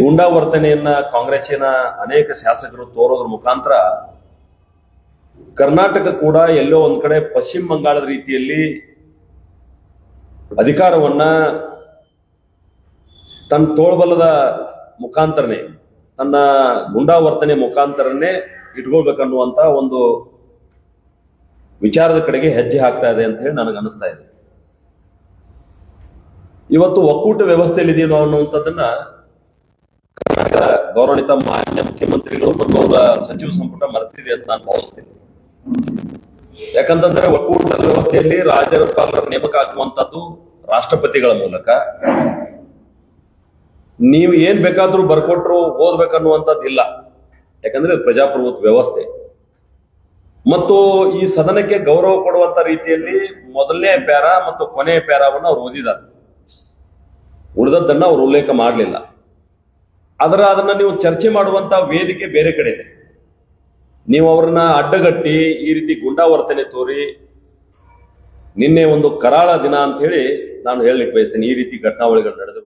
ಗೂಂಡಾವರ್ತನೆಯನ್ನ ಕಾಂಗ್ರೆಸ್ಸಿನ ಅನೇಕ ಶಾಸಕರು ತೋರೋದ್ರ ಮುಖಾಂತರ ಕರ್ನಾಟಕ ಕೂಡ ಎಲ್ಲೋ ಒಂದ್ ಕಡೆ ಪಶ್ಚಿಮ ಬಂಗಾಳದ ರೀತಿಯಲ್ಲಿ ಅಧಿಕಾರವನ್ನ ತನ್ನ ತೋಳ್ಬಲದ ಮುಖಾಂತರನೇ ತನ್ನ ಗೂಂಡಾವರ್ತನೆ ಮುಖಾಂತರನೇ ಇಟ್ಕೊಳ್ಬೇಕನ್ನುವಂತ ಒಂದು ವಿಚಾರದ ಕಡೆಗೆ ಹೆಜ್ಜೆ ಹಾಕ್ತಾ ಇದೆ ಅಂತ ಹೇಳಿ ನನಗೆ ಅನಿಸ್ತಾ ಇದೆ. ಇವತ್ತು ಒಕ್ಕೂಟ ವ್ಯವಸ್ಥೆಯಲ್ಲಿ ಇದೀವಿ ನಾವು ಅನ್ನುವಂಥದ್ದನ್ನ ಗೌರವಾನ್ವಿತ ಮಾನ್ಯ ಮುಖ್ಯಮಂತ್ರಿಗಳು ಮತ್ತು ಅವರ ಸಚಿವ ಸಂಪುಟ ಮರೆತಿದೆ ಅಂತ ನಾನು ಭಾವಿಸ್ತೇನೆ. ಯಾಕಂತಂದ್ರೆ ಒಕ್ಕೂಟದ ವ್ಯವಸ್ಥೆಯಲ್ಲಿ ರಾಜ್ಯಪಾಲರ ನೇಮಕ ಆಗುವಂತದ್ದು ರಾಷ್ಟ್ರಪತಿಗಳ ಮೂಲಕ. ನೀವು ಏನ್ ಬೇಕಾದ್ರೂ ಬರ್ಕೊಟ್ರು ಓದ್ಬೇಕನ್ನುವಂಥದ್ದಿಲ್ಲ. ಯಾಕಂದ್ರೆ ಪ್ರಜಾಪ್ರಭುತ್ವ ವ್ಯವಸ್ಥೆ ಮತ್ತು ಈ ಸದನಕ್ಕೆ ಗೌರವ ಕೊಡುವಂತ ರೀತಿಯಲ್ಲಿ ಮೊದಲನೇ ಪ್ಯಾರಾ ಮತ್ತು ಕೊನೆಯ ಪ್ಯಾರಾವನ್ನು ಅವ್ರು ಓದಿದ್ದಾರೆ. ಉಳಿದದ್ದನ್ನ ಅವ್ರು ಉಲ್ಲೇಖ ಮಾಡಲಿಲ್ಲ. ಅದನ್ನ ನೀವು ಚರ್ಚೆ ಮಾಡುವಂತ ವೇದಿಕೆ ಬೇರೆ ಕಡೆ ಇದೆ. ನೀವು ಅವ್ರನ್ನ ಅಡ್ಡಗಟ್ಟಿ ಈ ರೀತಿ ಗೂಂಡಾವರ್ತನೆ ತೋರಿ ನಿನ್ನೆ ಒಂದು ಕರಾಳ ದಿನ ಅಂತ ಹೇಳಿ ನಾನು ಹೇಳಲಿಕ್ಕೆ ಬಯಸ್ತೇನೆ. ಈ ರೀತಿ ಘಟನಾವಳಿಗಳು ನಡೆದು